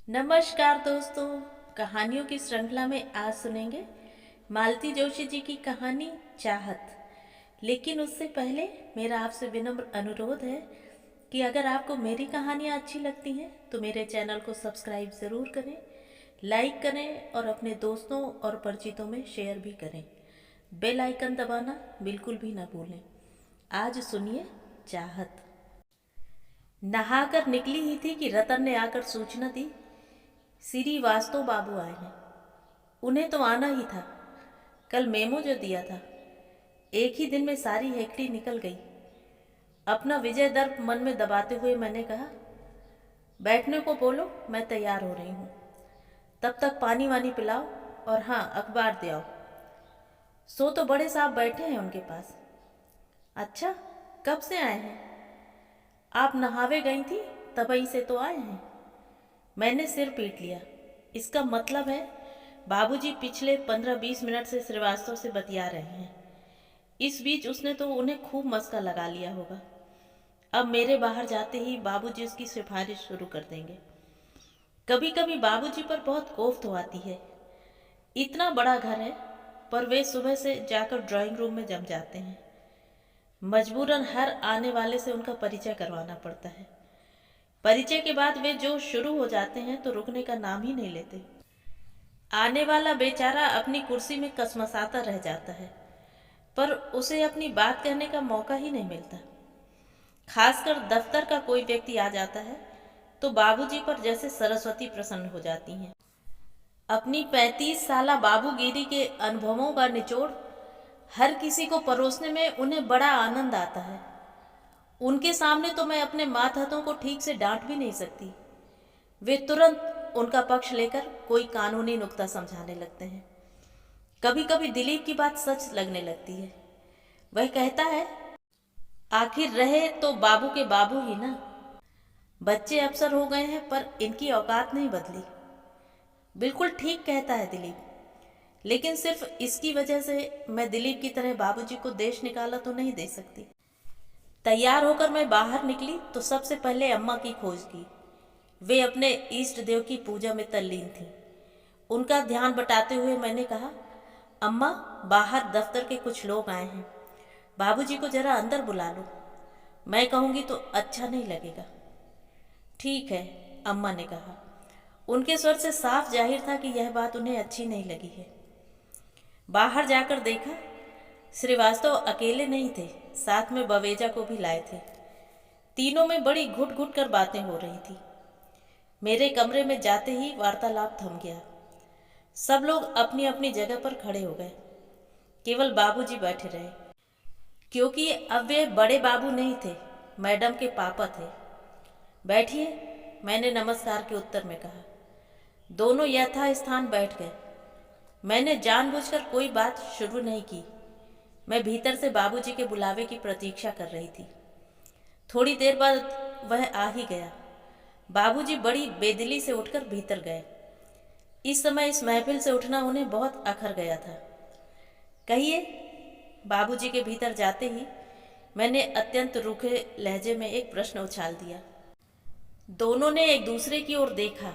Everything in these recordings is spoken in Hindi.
नमस्कार दोस्तों। कहानियों की श्रृंखला में आज सुनेंगे मालती जोशी जी की कहानी चाहत। लेकिन उससे पहले मेरा आपसे विनम्र अनुरोध है कि अगर आपको मेरी कहानियाँ अच्छी लगती हैं तो मेरे चैनल को सब्सक्राइब ज़रूर करें, लाइक करें और अपने दोस्तों और परिचितों में शेयर भी करें। बेल आइकन दबाना बिल्कुल भी ना भूलें। आज सुनिए चाहत। नहाकर निकली ही थी कि रतन ने आकर सूचना दी, श्रीवास्तव बाबू आए हैं। उन्हें तो आना ही था, कल मेमो जो दिया था। एक ही दिन में सारी हेकड़ी निकल गई। अपना विजय दर्प मन में दबाते हुए मैंने कहा, बैठने को बोलो, मैं तैयार हो रही हूँ। तब तक पानी वानी पिलाओ और हाँ, अखबार दे आओ। सो तो बड़े साहब बैठे हैं उनके पास। अच्छा, कब से आए हैं? आप नहावे गई थी, तबई से तो आए हैं। मैंने सिर पीट लिया। इसका मतलब है बाबूजी पिछले 15-20 मिनट से श्रीवास्तव से बतिया रहे हैं। इस बीच उसने तो उन्हें खूब मस्का लगा लिया होगा। अब मेरे बाहर जाते ही बाबूजी उसकी सिफारिश शुरू कर देंगे। कभी कभी बाबूजी पर बहुत कोफ्त हो आती है। इतना बड़ा घर है, पर वे सुबह से जाकर ड्राइंग रूम में जम जाते हैं। मजबूरन हर आने वाले से उनका परिचय करवाना पड़ता है। परिचय के बाद वे जो शुरू हो जाते हैं तो रुकने का नाम ही नहीं लेते। आने वाला बेचारा अपनी कुर्सी में कसमसाता रह जाता है, पर उसे अपनी बात कहने का मौका ही नहीं मिलता। खासकर दफ्तर का कोई व्यक्ति आ जाता है तो बाबूजी पर जैसे सरस्वती प्रसन्न हो जाती हैं। अपनी 35 साला बाबूगिरी के अनुभवों का निचोड़ हर किसी को परोसने में उन्हें बड़ा आनंद आता है। उनके सामने तो मैं अपने मातहतों को ठीक से डांट भी नहीं सकती। वे तुरंत उनका पक्ष लेकर कोई कानूनी नुक्ता समझाने लगते हैं। कभी कभी दिलीप की बात सच लगने लगती है। वह कहता है, आखिर रहे तो बाबू के बाबू ही ना। बच्चे अफसर हो गए हैं पर इनकी औकात नहीं बदली। बिल्कुल ठीक कहता है दिलीप, लेकिन सिर्फ इसकी वजह से मैं दिलीप की तरह बाबूजी को देश निकाला तो नहीं दे सकती। तैयार होकर मैं बाहर निकली तो सबसे पहले अम्मा की खोज की। वे अपने इष्ट देव की पूजा में तल्लीन थी। उनका ध्यान बटाते हुए मैंने कहा, अम्मा, बाहर दफ्तर के कुछ लोग आए हैं, बाबूजी को जरा अंदर बुला लो। मैं कहूँगी तो अच्छा नहीं लगेगा। ठीक है, अम्मा ने कहा। उनके स्वर से साफ जाहिर था कि यह बात उन्हें अच्छी नहीं लगी है। बाहर जाकर देखा, श्रीवास्तव अकेले नहीं थे, साथ में बवेजा को भी लाए थे। तीनों में बड़ी घुट घुट कर बातें हो रही थी। मेरे कमरे में जाते ही वार्तालाप थम गया। सब लोग अपनी अपनी जगह पर खड़े हो गए। केवल बाबूजी बैठे रहे, क्योंकि अब वे बड़े बाबू नहीं थे, मैडम के पापा थे। बैठिए, मैंने नमस्कार के उत्तर में कहा। दोनों यथास्थान बैठ गए। मैंने जानबूझकर कोई बात शुरू नहीं की। मैं भीतर से बाबूजी के बुलावे की प्रतीक्षा कर रही थी। थोड़ी देर बाद वह आ ही गया। बाबूजी बड़ी बेदिली से उठकर भीतर गए। इस समय इस महफिल से उठना उन्हें बहुत अखर गया था। कहिए, बाबूजी के भीतर जाते ही मैंने अत्यंत रूखे लहजे में एक प्रश्न उछाल दिया। दोनों ने एक दूसरे की ओर देखा।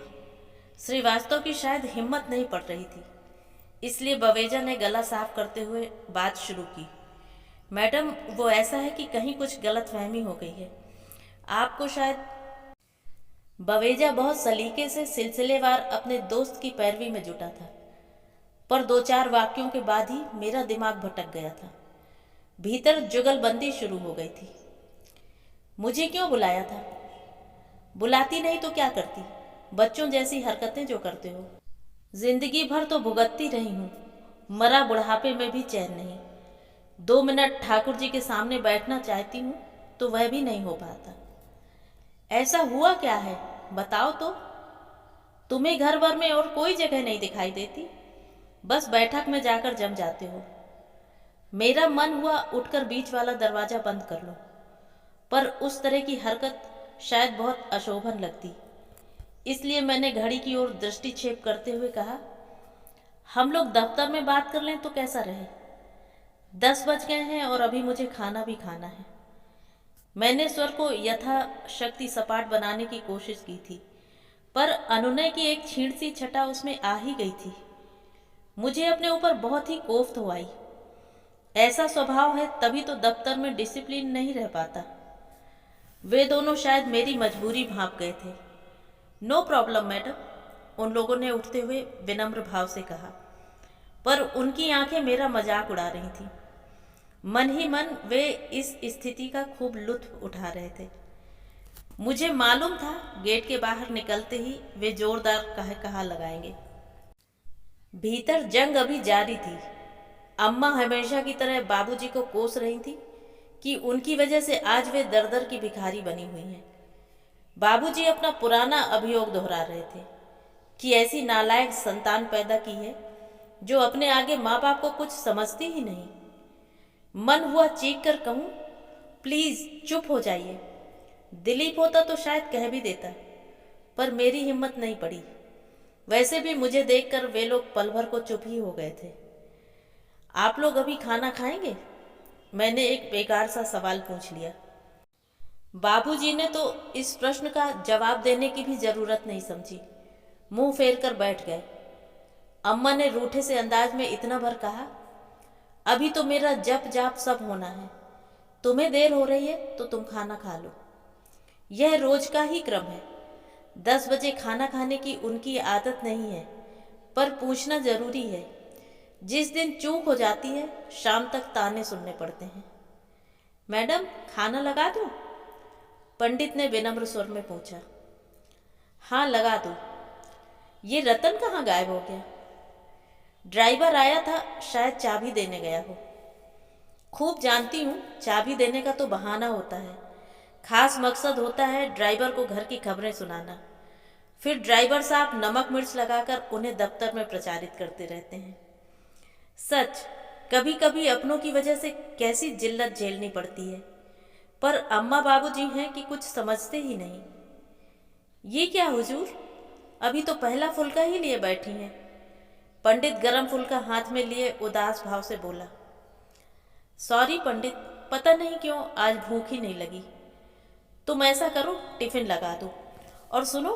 श्रीवास्तव की शायद हिम्मत नहीं पड़ रही थी, इसलिए बवेजा ने गला साफ करते हुए बात शुरू की। मैडम, वो ऐसा है कि कहीं कुछ गलतफहमी हो गई है। आपको शायद। बवेजा बहुत सलीके से सिलसिलेवार अपने दोस्त की पैरवी में जुटा था, पर 2-4 वाक्यों के बाद ही मेरा दिमाग भटक गया था। भीतर जुगलबंदी शुरू हो गई थी। मुझे क्यों बुलाया था? बुलाती नहीं तो क्या करती? बच्चों जैसी हरकतें जो करते हो। जिंदगी भर तो भुगतती रही हूँ, मरा बुढ़ापे में भी चैन नहीं। 2 मिनट ठाकुर जी के सामने बैठना चाहती हूँ तो वह भी नहीं हो पाता। ऐसा हुआ क्या है, बताओ तो। तुम्हें घर भर में और कोई जगह नहीं दिखाई देती, बस बैठक में जाकर जम जाते हो। मेरा मन हुआ उठकर बीच वाला दरवाजा बंद कर लो, पर उस तरह की हरकत शायद बहुत अशोभन लगती। इसलिए मैंने घड़ी की ओर दृष्टिक्षेप करते हुए कहा, हम लोग दफ्तर में बात कर लें तो कैसा रहे? 10 बज गए हैं और अभी मुझे खाना भी खाना है। मैंने स्वर को यथाशक्ति सपाट बनाने की कोशिश की थी, पर अनुनय की एक क्षीण सी छटा उसमें आ ही गई थी। मुझे अपने ऊपर बहुत ही कोफ्त हो आई। ऐसा स्वभाव है तभी तो दफ्तर में डिसिप्लिन नहीं रह पाता। वे दोनों शायद मेरी मजबूरी भांप गए थे। नो प्रॉब्लम मैडम, उन लोगों ने उठते हुए विनम्र भाव से कहा, पर उनकी आंखें मेरा मजाक उड़ा रही थीं। मन ही मन वे इस स्थिति का खूब लुत्फ उठा रहे थे। मुझे मालूम था गेट के बाहर निकलते ही वे जोरदार कहा लगाएंगे। भीतर जंग अभी जारी थी। अम्मा हमेशा की तरह बाबूजी को कोस रही थी कि उनकी वजह से आज वे दर दर की भिखारी बनी हुई हैं। बाबूजी अपना पुराना अभियोग दोहरा रहे थे कि ऐसी नालायक संतान पैदा की है जो अपने आगे माँ बाप को कुछ समझती ही नहीं। मन हुआ चीख कर कहूँ, प्लीज चुप हो जाइए। दिलीप होता तो शायद कह भी देता, पर मेरी हिम्मत नहीं पड़ी। वैसे भी मुझे देखकर वे लोग पल भर को चुप ही हो गए थे। आप लोग अभी खाना खाएंगे? मैंने एक बेकार सा सवाल पूछ लिया। बाबूजी ने तो इस प्रश्न का जवाब देने की भी जरूरत नहीं समझी, मुंह फेर कर बैठ गए। अम्मा ने रूठे से अंदाज में इतना भर कहा, अभी तो मेरा जप जाप सब होना है। तुम्हें देर हो रही है तो तुम खाना खा लो। यह रोज का ही क्रम है। 10 बजे खाना खाने की उनकी आदत नहीं है, पर पूछना जरूरी है। जिस दिन चूक हो जाती है शाम तक ताने सुनने पड़ते हैं। मैडम, खाना लगा दूं? पंडित ने विनम्र स्वर में पूछा। हाँ, लगा दो। ये रतन कहाँ गायब हो गया? ड्राइवर आया था, शायद चाबी देने गया हो। खूब जानती हूँ, चाबी देने का तो बहाना होता है। खास मकसद होता है ड्राइवर को घर की खबरें सुनाना। फिर ड्राइवर साहब नमक मिर्च लगाकर उन्हें दफ्तर में प्रचारित करते रहते हैं। सच, कभी कभी अपनों की वजह से कैसी जिल्लत झेलनी पड़ती है, पर अम्मा बाबूजी हैं कि कुछ समझते ही नहीं। ये क्या हुजूर, अभी तो पहला फुल्का ही लिए बैठी हैं। पंडित गरम फुल्का हाथ में लिए उदास भाव से बोला। सॉरी पंडित, पता नहीं क्यों आज भूख ही नहीं लगी। तुम ऐसा करो, टिफिन लगा दो। और सुनो,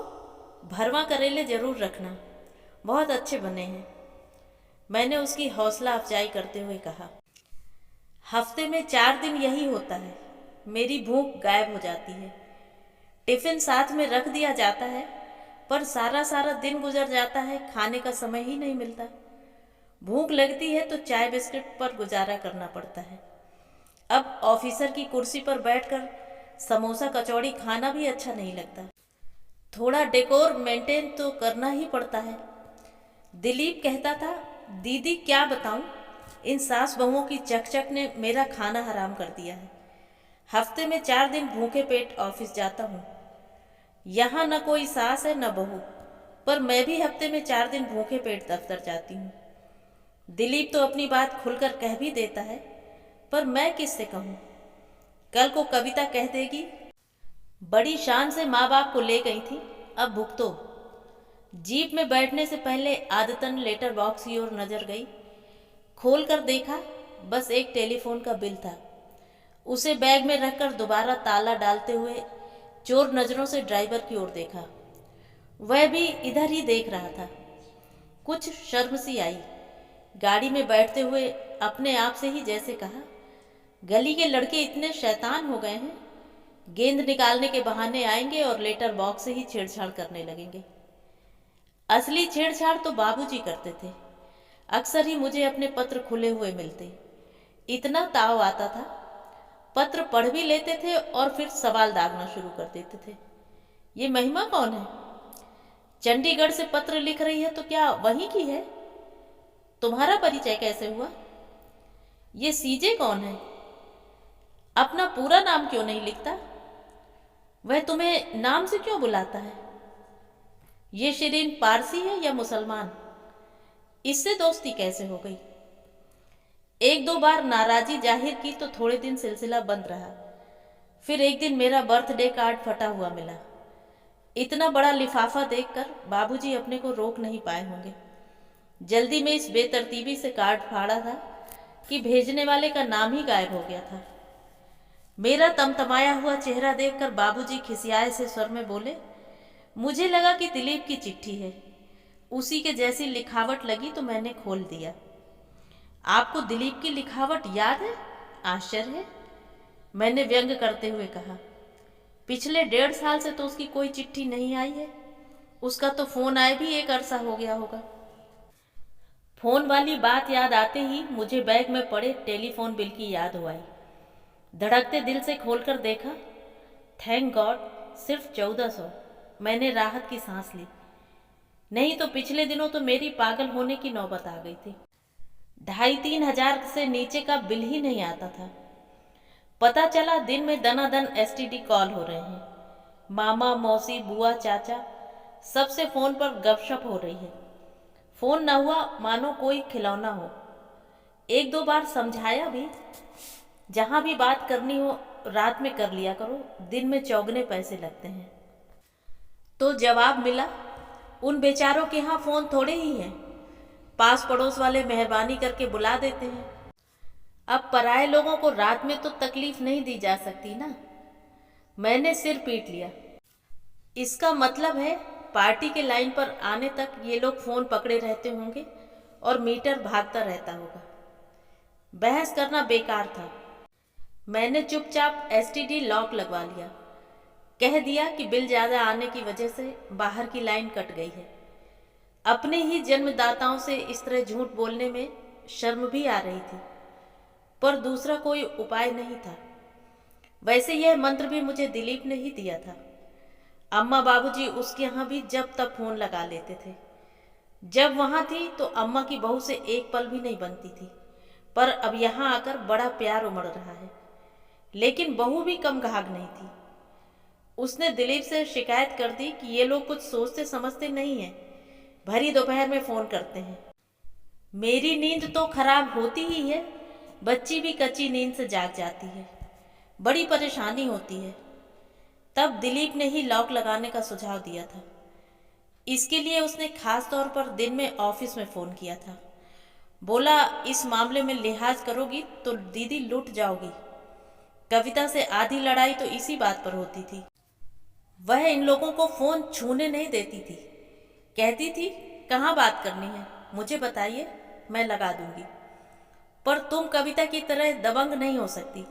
भरवा करेले जरूर रखना, बहुत अच्छे बने हैं। मैंने उसकी हौसला अफजाई करते हुए कहा। हफ्ते में 4 दिन यही होता है, मेरी भूख गायब हो जाती है। टिफिन साथ में रख दिया जाता है, पर सारा सारा दिन गुजर जाता है, खाने का समय ही नहीं मिलता। भूख लगती है तो चाय बिस्किट पर गुजारा करना पड़ता है। अब ऑफिसर की कुर्सी पर बैठकर समोसा कचौड़ी खाना भी अच्छा नहीं लगता। थोड़ा डेकोर मेंटेन तो करना ही पड़ता है। दिलीप कहता था, दीदी क्या बताऊं, इन सास बहुओं की चकचक ने मेरा खाना हराम कर दिया है। हफ्ते में 4 दिन भूखे पेट ऑफिस जाता हूँ। यहाँ न कोई सास है न बहू, पर मैं भी हफ्ते में 4 दिन भूखे पेट दफ्तर जाती हूँ। दिलीप तो अपनी बात खुलकर कह भी देता है, पर मैं किससे कहूँ? कल को कविता कह देगी, बड़ी शान से माँ बाप को ले गई थी, अब भुगतो। जीप में बैठने से पहले आदतन लेटर बॉक्स की ओर नजर गई। खोल कर देखा, बस एक टेलीफोन का बिल था। उसे बैग में रखकर दोबारा ताला डालते हुए चोर नजरों से ड्राइवर की ओर देखा। वह भी इधर ही देख रहा था। कुछ शर्म सी आई। गाड़ी में बैठते हुए अपने आप से ही जैसे कहा, गली के लड़के इतने शैतान हो गए हैं, गेंद निकालने के बहाने आएंगे और लेटर बॉक्स से ही छेड़छाड़ करने लगेंगे। असली छेड़छाड़ तो बाबूजी करते थे। अक्सर ही मुझे अपने पत्र खुले हुए मिलते, इतना ताव आता था। पत्र पढ़ भी लेते थे और फिर सवाल दागना शुरू कर देते थे। ये महिमा कौन है? चंडीगढ़ से पत्र लिख रही है तो क्या वहीं की है? तुम्हारा परिचय कैसे हुआ? ये सीजे कौन है? अपना पूरा नाम क्यों नहीं लिखता? वह तुम्हें नाम से क्यों बुलाता है? ये शिरीन पारसी है या मुसलमान? इससे दोस्ती कैसे हो गई? 1-2 बार नाराजी जाहिर की तो थोड़े दिन सिलसिला बंद रहा। फिर एक दिन मेरा बर्थडे कार्ड फटा हुआ मिला। इतना बड़ा लिफाफा देखकर बाबूजी अपने को रोक नहीं पाए होंगे। जल्दी में इस बेतरतीबी से कार्ड फाड़ा था कि भेजने वाले का नाम ही गायब हो गया था। मेरा तमतमाया हुआ चेहरा देखकर बाबूजी खिसियाए से स्वर में बोले, मुझे लगा कि दिलीप की चिट्ठी है। उसी के जैसी लिखावट लगी तो मैंने खोल दिया। आपको दिलीप की लिखावट याद है? आश्चर्य है, मैंने व्यंग करते हुए कहा। पिछले 1.5 साल से तो उसकी कोई चिट्ठी नहीं आई है। उसका तो फोन आए भी एक अरसा हो गया होगा। फोन वाली बात याद आते ही मुझे बैग में पड़े टेलीफोन बिल की याद हो आई। धड़कते दिल से खोलकर देखा, थैंक गॉड, सिर्फ 1400। मैंने राहत की सांस ली। नहीं तो पिछले दिनों तो मेरी पागल होने की नौबत आ गई थी। 2,500-3,000 से नीचे का बिल ही नहीं आता था। पता चला दिन में दनादन एसटीडी कॉल हो रहे हैं। मामा, मौसी, बुआ, चाचा सबसे फोन पर गपशप हो रही है। फोन न हुआ मानो कोई खिलौना हो। 1-2 बार समझाया भी, जहां भी बात करनी हो रात में कर लिया करो, दिन में चौगने पैसे लगते हैं। तो जवाब मिला, उन बेचारों के यहाँ फोन थोड़े ही हैं, पास पड़ोस वाले मेहरबानी करके बुला देते हैं। अब पराये लोगों को रात में तो तकलीफ नहीं दी जा सकती ना। मैंने सिर पीट लिया। इसका मतलब है पार्टी के लाइन पर आने तक ये लोग फोन पकड़े रहते होंगे और मीटर भागता रहता होगा। बहस करना बेकार था। मैंने चुपचाप एसटीडी लॉक लगवा लिया। कह दिया कि बिल ज्यादा आने की वजह से बाहर की लाइन कट गई है। अपने ही जन्मदाताओं से इस तरह झूठ बोलने में शर्म भी आ रही थी, पर दूसरा कोई उपाय नहीं था। वैसे यह मंत्र भी मुझे दिलीप ने ही दिया था। अम्मा बाबूजी उसके यहाँ भी जब तब फोन लगा लेते थे। जब वहां थी तो अम्मा की बहू से एक पल भी नहीं बनती थी, पर अब यहाँ आकर बड़ा प्यार उमड़ रहा है। लेकिन बहू भी कम घाघ नहीं थी। उसने दिलीप से शिकायत कर दी कि ये लोग कुछ सोचते समझते नहीं हैं, भरी दोपहर में फोन करते हैं। मेरी नींद तो खराब होती ही है, बच्ची भी कच्ची नींद से जाग जाती है। बड़ी परेशानी होती है। तब दिलीप ने ही लॉक लगाने का सुझाव दिया था। इसके लिए उसने खास तौर पर दिन में ऑफिस में फोन किया था। बोला, इस मामले में लिहाज करोगी तो दीदी लूट जाओगी। कविता से आधी लड़ाई तो इसी बात पर होती थी। वह इन लोगों को फोन छूने नहीं देती थी। कहती थी, कहाँ बात करनी है मुझे बताइए, मैं लगा दूंगी। पर तुम कविता की तरह दबंग नहीं हो सकती,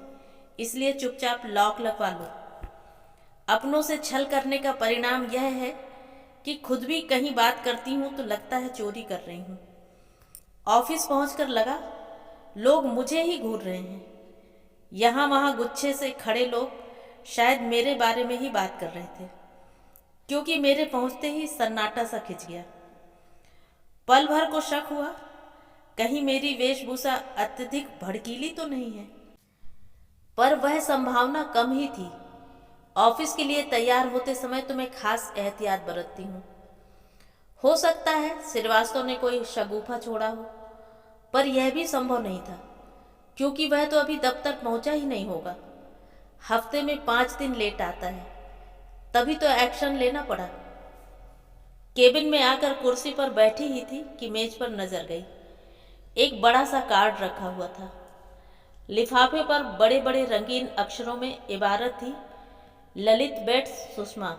इसलिए चुपचाप लॉक लगवा लो। अपनों से छल करने का परिणाम यह है कि खुद भी कहीं बात करती हूँ तो लगता है चोरी कर रही हूँ। ऑफिस पहुंचकर लगा लोग मुझे ही घूर रहे हैं। यहाँ वहाँ गुच्छे से खड़े लोग शायद मेरे बारे में ही बात कर रहे थे, क्योंकि मेरे पहुंचते ही सन्नाटा सा खिंच गया। पल भर को शक हुआ, कहीं मेरी वेशभूषा अत्यधिक भड़कीली तो नहीं है, पर वह संभावना कम ही थी। ऑफिस के लिए तैयार होते समय तो मैं खास एहतियात बरतती हूँ। हो सकता है श्रीवास्तव ने कोई शगुफा छोड़ा हो, पर यह भी संभव नहीं था, क्योंकि वह तो अभी दफ्तर पहुंचा ही नहीं होगा। हफ्ते में 5 दिन लेट आता है, तभी तो एक्शन लेना पड़ा। केबिन में आकर कुर्सी पर बैठी ही थी कि मेज पर नजर गई। एक बड़ा सा कार्ड रखा हुआ था। लिफाफे पर बड़े बड़े रंगीन अक्षरों में इबारत थी, ललित बेट्स सुषमा।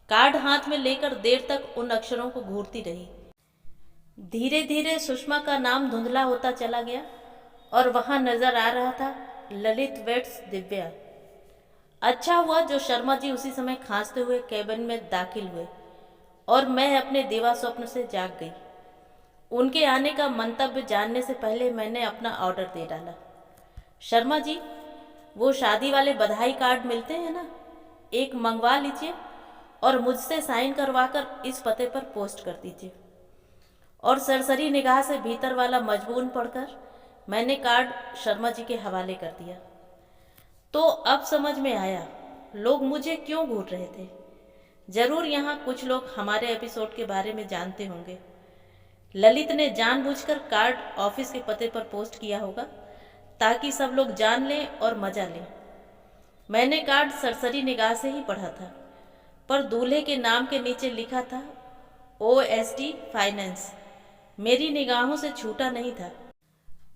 कार्ड हाथ में लेकर देर तक उन अक्षरों को घूरती रही। धीरे धीरे सुषमा का नाम धुंधला होता चला गया और वहां नजर आ रहा था ललित वेट्स दिव्या। अच्छा हुआ जो शर्मा जी उसी समय खांसते हुए केबिन में दाखिल हुए और मैं अपने दिवा स्वप्न से जाग गई। उनके आने का मंतव्य जानने से पहले मैंने अपना ऑर्डर दे डाला। शर्मा जी, वो शादी वाले बधाई कार्ड मिलते हैं ना, एक मंगवा लीजिए और मुझसे साइन करवाकर इस पते पर पोस्ट कर दीजिए। और सरसरी निगाह से भीतर वाला मजबून पढ़कर मैंने कार्ड शर्मा जी के हवाले कर दिया। तो अब समझ में आया लोग मुझे क्यों घूर रहे थे। जरूर यहाँ कुछ लोग हमारे एपिसोड के बारे में जानते होंगे। ललित ने जानबूझकर कार्ड ऑफिस के पते पर पोस्ट किया होगा ताकि सब लोग जान लें और मजा लें। मैंने कार्ड सरसरी निगाह से ही पढ़ा था, पर दूल्हे के नाम के नीचे लिखा था OST फाइनेंस। मेरी निगाहों से छूटा नहीं था।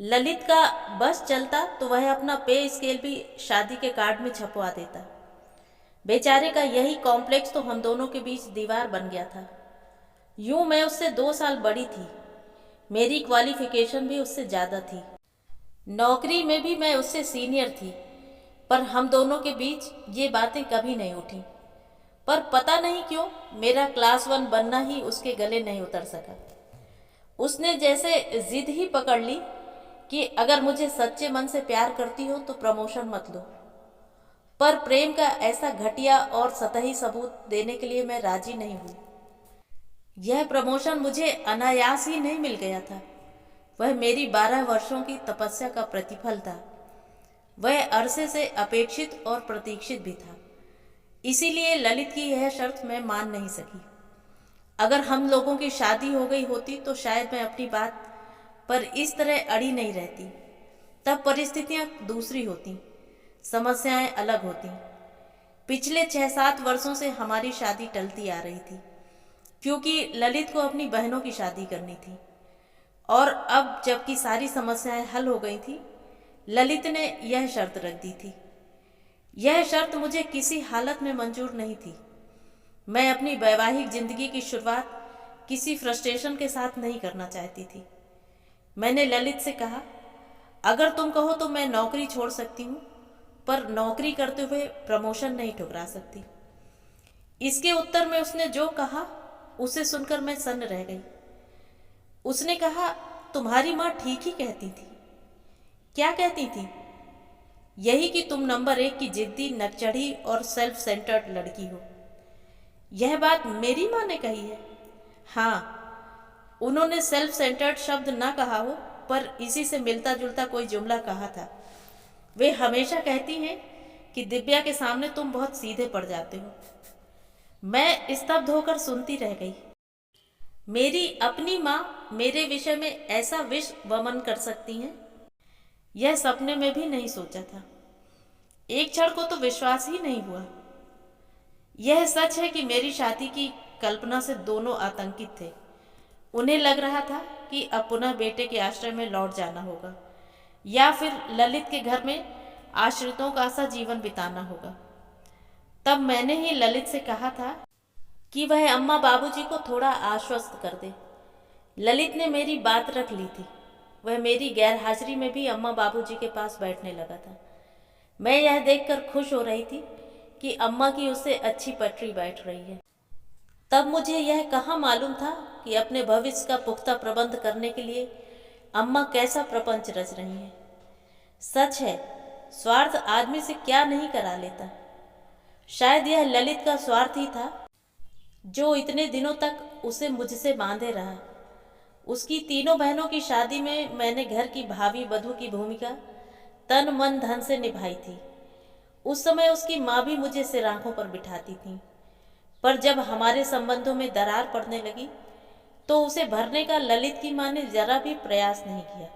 ललित का बस चलता तो वह अपना पे स्केल भी शादी के कार्ड में छपवा देता। बेचारे का यही कॉम्प्लेक्स तो हम दोनों के बीच दीवार बन गया था। यूं मैं उससे 2 साल बड़ी थी, मेरी क्वालिफिकेशन भी उससे ज़्यादा थी, नौकरी में भी मैं उससे सीनियर थी, पर हम दोनों के बीच ये बातें कभी नहीं उठी। पर पता नहीं क्यों मेरा क्लास 1 बनना ही उसके गले नहीं उतर सका। उसने जैसे जिद ही पकड़ ली कि अगर मुझे सच्चे मन से प्यार करती हो तो प्रमोशन मत लो। पर प्रेम का ऐसा घटिया और सतही सबूत देने के लिए मैं राजी नहीं हुई। यह प्रमोशन मुझे अनायास ही नहीं मिल गया था, वह मेरी 12 वर्षों की तपस्या का प्रतिफल था। वह अरसे से अपेक्षित और प्रतीक्षित भी था। इसीलिए ललित की यह शर्त मैं मान नहीं सकी। अगर हम लोगों की शादी हो गई होती तो शायद मैं अपनी बात पर इस तरह अड़ी नहीं रहती। तब परिस्थितियां दूसरी होती, समस्याएं अलग होती। पिछले 6-7 वर्षों से हमारी शादी टलती आ रही थी, क्योंकि ललित को अपनी बहनों की शादी करनी थी। और अब जबकि सारी समस्याएं हल हो गई थी, ललित ने यह शर्त रख दी थी। यह शर्त मुझे किसी हालत में मंजूर नहीं थी। मैं अपनी वैवाहिक जिंदगी की शुरुआत किसी फ्रस्ट्रेशन के साथ नहीं करना चाहती थी। मैंने ललित से कहा, अगर तुम कहो तो मैं नौकरी छोड़ सकती हूँ, पर नौकरी करते हुए प्रमोशन नहीं ठुकरा सकती। इसके उत्तर में उसने जो कहा उसे सुनकर मैं सन्न रह गई। उसने कहा, तुम्हारी माँ ठीक ही कहती थी। क्या कहती थी? यही कि तुम नंबर 1 की जिद्दी, नकचढ़ी और सेल्फ सेंटर्ड लड़की हो। यह बात मेरी माँ ने कही है? हाँ, उन्होंने सेल्फ सेंटर्ड शब्द ना कहा हो, पर इसी से मिलता जुलता कोई जुमला कहा था। वे हमेशा कहती हैं कि दिव्या के सामने तुम बहुत सीधे पड़ जाते हो। मैं स्तब्ध होकर सुनती रह गई। मेरी अपनी माँ मेरे विषय में ऐसा विष वमन कर सकती हैं, यह सपने में भी नहीं सोचा था। एक क्षण को तो विश्वास ही नहीं हुआ। यह सच है कि मेरी शादी की कल्पना से दोनों आतंकित थे। उन्हें लग रहा था कि अब पुनः बेटे के आश्रय में लौट जाना होगा, या फिर ललित के घर में आश्रितों का सा जीवन बिताना होगा। तब मैंने ही ललित से कहा था कि वह अम्मा बाबूजी को थोड़ा आश्वस्त कर दे। ललित ने मेरी बात रख ली थी। वह मेरी गैर हाजिरी में भी अम्मा बाबूजी के पास बैठने लगा था। मैं यह देखकर खुश हो रही थी कि अम्मा की उससे अच्छी पटरी बैठ रही है। तब मुझे यह कहाँ मालूम था कि अपने भविष्य का पुख्ता प्रबंध करने के लिए अम्मा कैसा प्रपंच रच रही हैं। सच है, स्वार्थ आदमी से क्या नहीं करा लेता। शायद यह ललित का स्वार्थ ही था जो इतने दिनों तक उसे मुझसे बांधे रहा। उसकी तीनों बहनों की शादी में मैंने घर की भावी वधू की भूमिका तन मन धन से निभाई थी। उस समय उसकी माँ भी मुझे सिर आंखों पर बिठाती थी, पर जब हमारे संबंधों में दरार पड़ने लगी तो उसे भरने का ललित की माँ ने जरा भी प्रयास नहीं किया।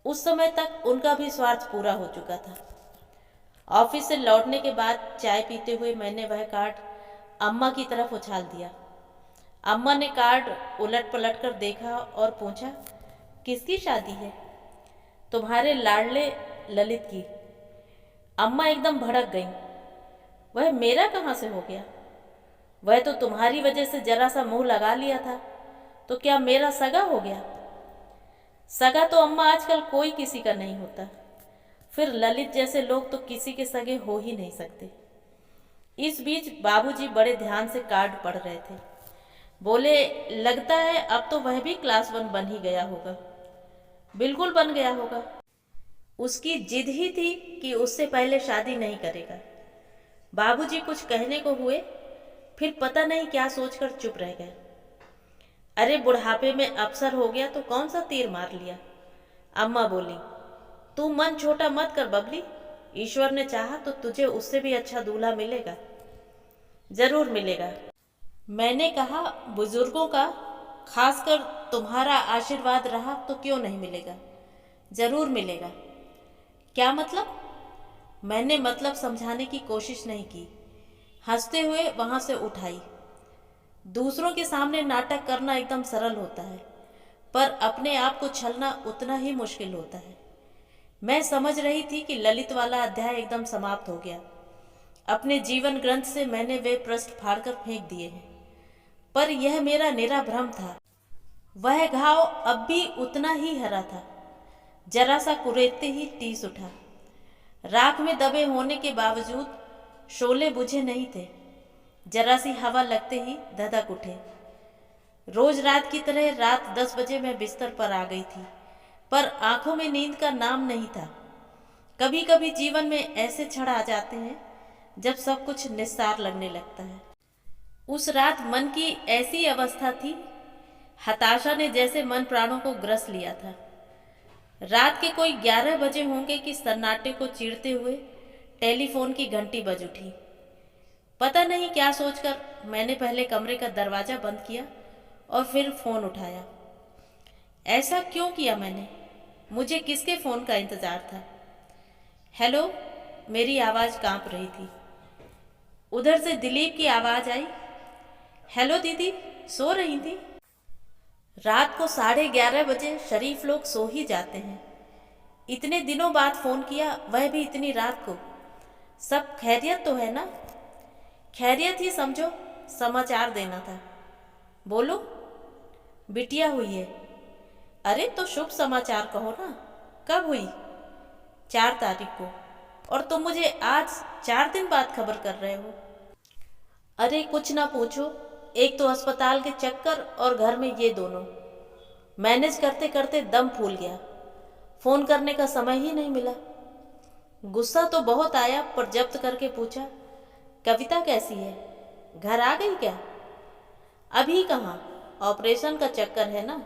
उस समय तक उनका भी स्वार्थ पूरा हो चुका था। ऑफिस से लौटने के बाद चाय पीते हुए मैंने वह कार्ड अम्मा की तरफ उछाल दिया। अम्मा ने कार्ड उलट पलट कर देखा और पूछा, किसकी शादी है? तुम्हारे लाडले ललित की। अम्मा एकदम भड़क गईं। वह मेरा कहाँ से हो गया? वह तो तुम्हारी वजह से जरा सा मुंह लगा लिया था, तो क्या मेरा सगा हो गया? सगा तो अम्मा आजकल कोई किसी का नहीं होता। फिर ललित जैसे लोग तो किसी के सगे हो ही नहीं सकते। इस बीच बाबूजी बड़े ध्यान से कार्ड पढ़ रहे थे। बोले, लगता है अब तो वह भी क्लास 1 बन ही गया होगा। बिल्कुल बन गया होगा। उसकी जिद ही थी कि उससे पहले शादी नहीं करेगा। बाबूजी कुछ कहने को हुए, फिर पता नहीं क्या सोचकर चुप रह गए। अरे बुढ़ापे में अफसर हो गया तो कौन सा तीर मार लिया। अम्मा बोली, तू मन छोटा मत कर बबली। ईश्वर ने चाहा तो तुझे उससे भी अच्छा दूल्हा मिलेगा। जरूर मिलेगा। मैंने कहा, बुजुर्गों का, खासकर तुम्हारा आशीर्वाद रहा तो क्यों नहीं मिलेगा? जरूर मिलेगा। क्या मतलब? मैंने मतलब समझाने की कोशिश नहीं की। हंसते हुए वहां से उठाई। दूसरों के सामने नाटक करना एकदम सरल होता है, पर अपने आप को छलना उतना ही मुश्किल होता है। मैं समझ रही थी कि ललित वाला अध्याय एकदम समाप्त हो गया। अपने जीवन ग्रंथ से मैंने वे पृष्ठ फाड़कर फेंक दिए हैं, पर यह मेरा निरा भ्रम था। वह घाव अब भी उतना ही हरा था। जरा सा कुरेदते ही टीस उठा। राख में दबे होने के बावजूद शोले बुझे नहीं थे। जरा सी हवा लगते ही धधक उठे। रोज रात की तरह रात 10 बजे मैं बिस्तर पर आ गई थी, पर आंखों में नींद का नाम नहीं था। कभी कभी जीवन में ऐसे क्षण आ जाते हैं जब सब कुछ निस्सार लगने लगता है। उस रात मन की ऐसी अवस्था थी, हताशा ने जैसे मन प्राणों को ग्रस लिया था। रात के कोई 11 बजे होंगे कि सन्नाटे को चीरते हुए टेलीफोन की घंटी बज उठी। पता नहीं क्या सोचकर मैंने पहले कमरे का दरवाज़ा बंद किया और फिर फ़ोन उठाया। ऐसा क्यों किया मैंने? मुझे किसके फ़ोन का इंतज़ार था? हेलो, मेरी आवाज़ कांप रही थी। उधर से दिलीप की आवाज़ आई, हेलो दीदी, सो रही थी? रात को 11:30 बजे शरीफ लोग सो ही जाते हैं। इतने दिनों बाद फ़ोन किया, वह भी इतनी रात को। सब खैरियत तो है ना? खैरियत ही समझो, समाचार देना था। बोलो। बिटिया हुई है। अरे तो शुभ समाचार कहो ना। कब हुई? 4 तारीख को। और तुम मुझे आज 4 दिन बाद खबर कर रहे हो? अरे कुछ ना पूछो, एक तो अस्पताल के चक्कर और घर में ये दोनों। मैनेज करते करते दम फूल गया। फ़ोन करने का समय ही नहीं मिला। गुस्सा तो बहुत आया, पर जब्त करके पूछा, कविता कैसी है? घर आ गई क्या? अभी कहाँ, ऑपरेशन का चक्कर है ना,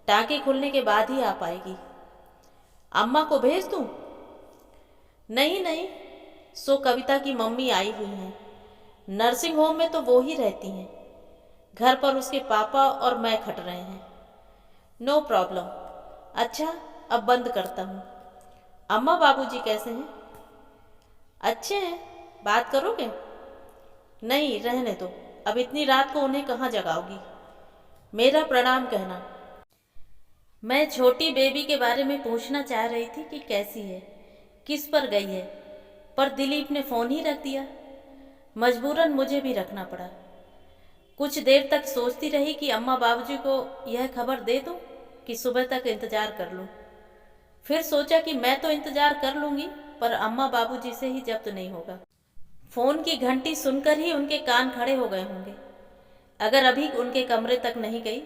टाँके खुलने के बाद ही आ पाएगी। अम्मा को भेज दूँ? नहीं नहीं, सो कविता की मम्मी आई हुई हैं। नर्सिंग होम में तो वो ही रहती हैं। घर पर उसके पापा और मैं खट रहे हैं। No problem. अच्छा, अब बंद करता हूँ। अम्मा बाबूजी कैसे हैं? अच्छे हैं। बात करोगे? नहीं, रहने दो। अब इतनी रात को उन्हें कहाँ जगाओगी? मेरा प्रणाम कहना। मैं छोटी बेबी के बारे में पूछना चाह रही थी कि कैसी है, किस पर गई है, पर दिलीप ने फ़ोन ही रख दिया। मजबूरन मुझे भी रखना पड़ा। कुछ देर तक सोचती रही कि अम्मा बाबूजी को यह खबर दे दूं कि सुबह तक इंतज़ार कर लूं। फिर सोचा कि मैं तो इंतज़ार कर लूँगी, पर अम्मा बाबूजी से ही जब्त नहीं होगा। फ़ोन की घंटी सुनकर ही उनके कान खड़े हो गए होंगे। अगर अभी उनके कमरे तक नहीं गई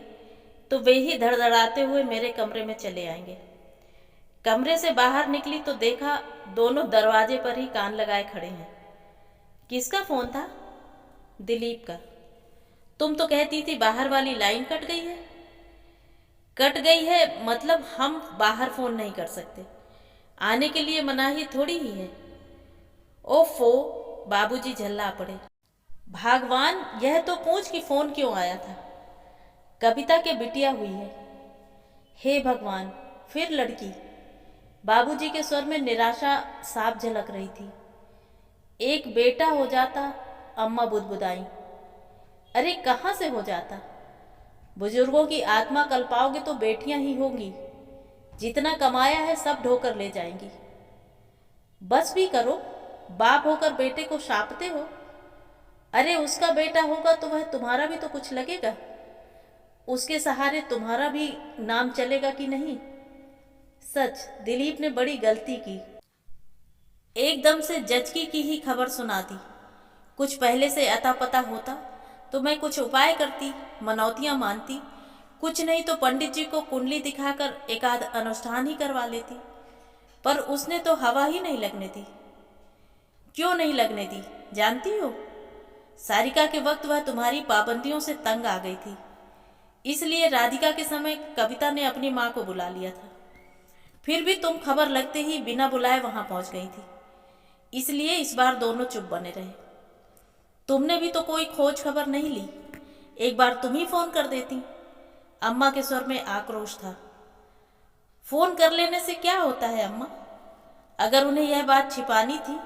तो वे ही धड़धड़ाते हुए मेरे कमरे में चले आएंगे। कमरे से बाहर निकली तो देखा दोनों दरवाजे पर ही कान लगाए खड़े हैं। किसका फ़ोन था? दिलीप का। तुम तो कहती थी बाहर वाली लाइन कट गई है। कट गई है मतलब हम बाहर फ़ोन नहीं कर सकते। आने के लिए मनाही थोड़ी ही है। ओफो, बाबूजी झल्ला पड़े। भगवान, यह तो पूछ कि फ़ोन क्यों आया था। कविता के बिटिया हुई है। हे भगवान, फिर लड़की। बाबूजी के स्वर में निराशा साफ झलक रही थी। एक बेटा हो जाता, अम्मा बुदबुदाई। अरे कहाँ से हो जाता? बुजुर्गों की आत्मा कल्पाओगे तो बेटियां ही होंगी। जितना कमाया है सब ढोकर ले जाएंगी। बस भी करो, बाप होकर बेटे को शापते हो। अरे उसका बेटा होगा तो वह तुम्हारा भी तो कुछ लगेगा। उसके सहारे तुम्हारा भी नाम चलेगा कि नहीं? सच, दिलीप ने बड़ी गलती की। एकदम से जचकी की ही खबर सुना दी। कुछ पहले से अता पता होता तो मैं कुछ उपाय करती, मनौतियाँ मानती। कुछ नहीं तो पंडित जी को कुंडली दिखाकर एक आध अनुष्ठान ही करवा लेती। पर उसने तो हवा ही नहीं लगने दी। क्यों नहीं लगने दी जानती हो? सारिका के वक्त वह तुम्हारी पाबंदियों से तंग आ गई थी। इसलिए राधिका के समय कविता ने अपनी माँ को बुला लिया था। फिर भी तुम खबर लगते ही बिना बुलाए वहां पहुंच गई थी। इसलिए इस बार दोनों चुप बने रहे। तुमने भी तो कोई खोज खबर नहीं ली। एक बार तुम ही फोन कर देती। अम्मा के स्वर में आक्रोश था। फोन कर लेने से क्या होता है अम्मा? अगर उन्हें यह बात छिपानी थी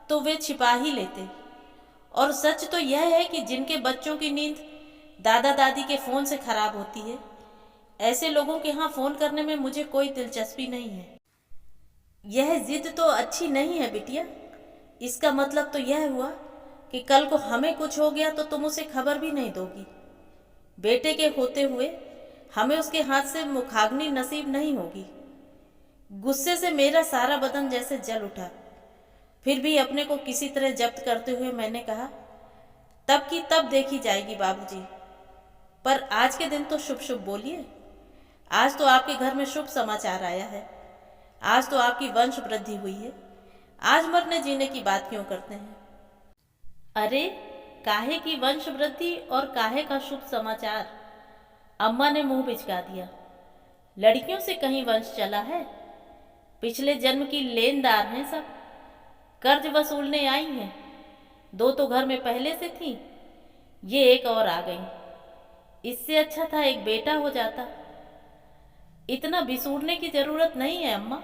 तो वे छिपा ही लेते। और सच तो यह है कि जिनके बच्चों की नींद दादा दादी के फ़ोन से खराब होती है, ऐसे लोगों के यहाँ फ़ोन करने में मुझे कोई दिलचस्पी नहीं है। यह जिद तो अच्छी नहीं है बिटिया। इसका मतलब तो यह हुआ कि कल को हमें कुछ हो गया तो तुम उसे खबर भी नहीं दोगी। बेटे के होते हुए हमें उसके हाथ से मुखाग्नि नसीब नहीं होगी। गुस्से से मेरा सारा बदन जैसे जल उठा। फिर भी अपने को किसी तरह जब्त करते हुए मैंने कहा, तब की तब देखी जाएगी बाबूजी, पर आज के दिन तो शुभ शुभ बोलिए। आज तो आपके घर में शुभ समाचार आया है। आज तो आपकी वंश वृद्धि हुई है। आज मरने जीने की बात क्यों करते हैं? अरे, काहे की वंश वृद्धि और काहे का शुभ समाचार? अम्मा ने मुंह बिचका दिया। लड़कियों से कहीं वंश चला है? पिछले जन्म की लेनदार हैं सब, कर्ज वसूलने आई हैं। 2 तो घर में पहले से थी, ये एक और आ गई। इससे अच्छा था एक बेटा हो जाता। इतना बिसूरने की जरूरत नहीं है अम्मा।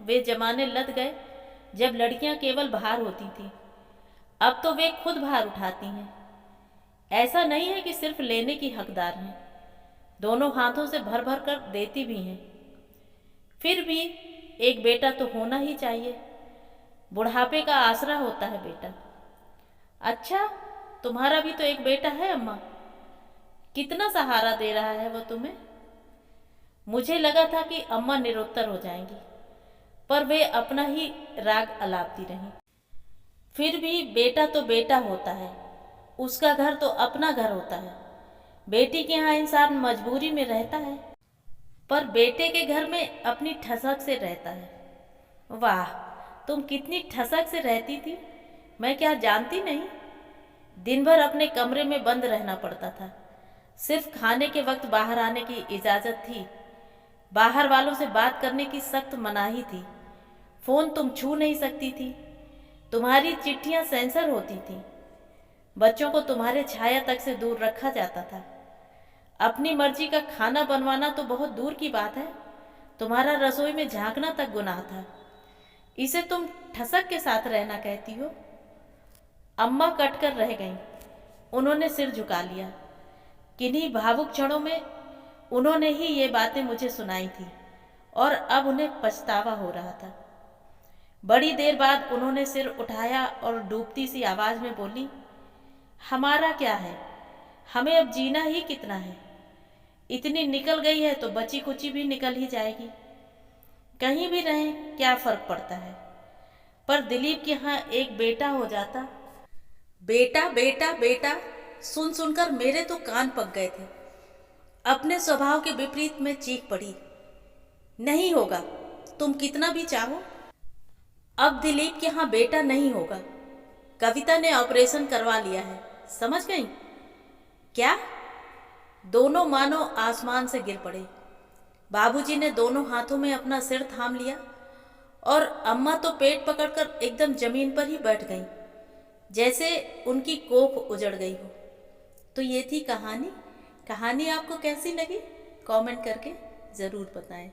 वे जमाने लद गए जब लड़कियां केवल भार होती थी। अब तो वे खुद भार उठाती हैं। ऐसा नहीं है कि सिर्फ लेने की हकदार हैं, दोनों हाथों से भर भर कर देती भी हैं। फिर भी एक बेटा तो होना ही चाहिए। बुढ़ापे का आसरा होता है बेटा। अच्छा, तुम्हारा भी तो एक बेटा है अम्मा। कितना सहारा दे रहा है वो तुम्हें? मुझे लगा था कि अम्मा निरुत्तर हो जाएंगी, पर वे अपना ही राग अलापती रहीं। फिर भी बेटा तो बेटा होता है, उसका घर तो अपना घर होता है। बेटी के यहाँ इंसान मजबूरी में रहता है, पर बेटे के घर में अपनी ठसक से रहता है। वाह, तुम कितनी ठसक से रहती थी, मैं क्या जानती नहीं। दिन भर अपने कमरे में बंद रहना पड़ता था। सिर्फ खाने के वक्त बाहर आने की इजाज़त थी। बाहर वालों से बात करने की सख्त मनाही थी। फ़ोन तुम छू नहीं सकती थी। तुम्हारी चिट्ठियां सेंसर होती थीं। बच्चों को तुम्हारे छाया तक से दूर रखा जाता था। अपनी मर्जी का खाना बनवाना तो बहुत दूर की बात है, तुम्हारा रसोई में झांकना तक गुनाह था। इसे तुम ठसक के साथ रहना कहती हो? अम्मा कट कर रह गईं। उन्होंने सिर झुका लिया। किन्हीं भावुक क्षणों में उन्होंने ही ये बातें मुझे सुनाई थी और अब उन्हें पछतावा हो रहा था। बड़ी देर बाद उन्होंने सिर उठाया और डूबती सी आवाज में बोली, हमारा क्या है, हमें अब जीना ही कितना है। इतनी निकल गई है तो बची कुची भी निकल ही जाएगी। कहीं भी रहें क्या फर्क पड़ता है। पर दिलीप के यहाँ एक बेटा हो जाता। बेटा बेटा बेटा सुन सुनकर मेरे तो कान पक गए थे। अपने स्वभाव के विपरीत में चीख पड़ी, नहीं होगा, तुम कितना भी चाहो। अब दिलीप के यहाँ बेटा नहीं होगा। कविता ने ऑपरेशन करवा लिया है, समझ गई? क्या? दोनों मानो आसमान से गिर पड़े। बाबूजी ने दोनों हाथों में अपना सिर थाम लिया और अम्मा तो पेट पकड़कर एकदम जमीन पर ही बैठ गईं, जैसे उनकी कोख उजड़ गई हो। तो ये थी कहानी। कहानी आपको कैसी लगी कमेंट करके ज़रूर बताएं।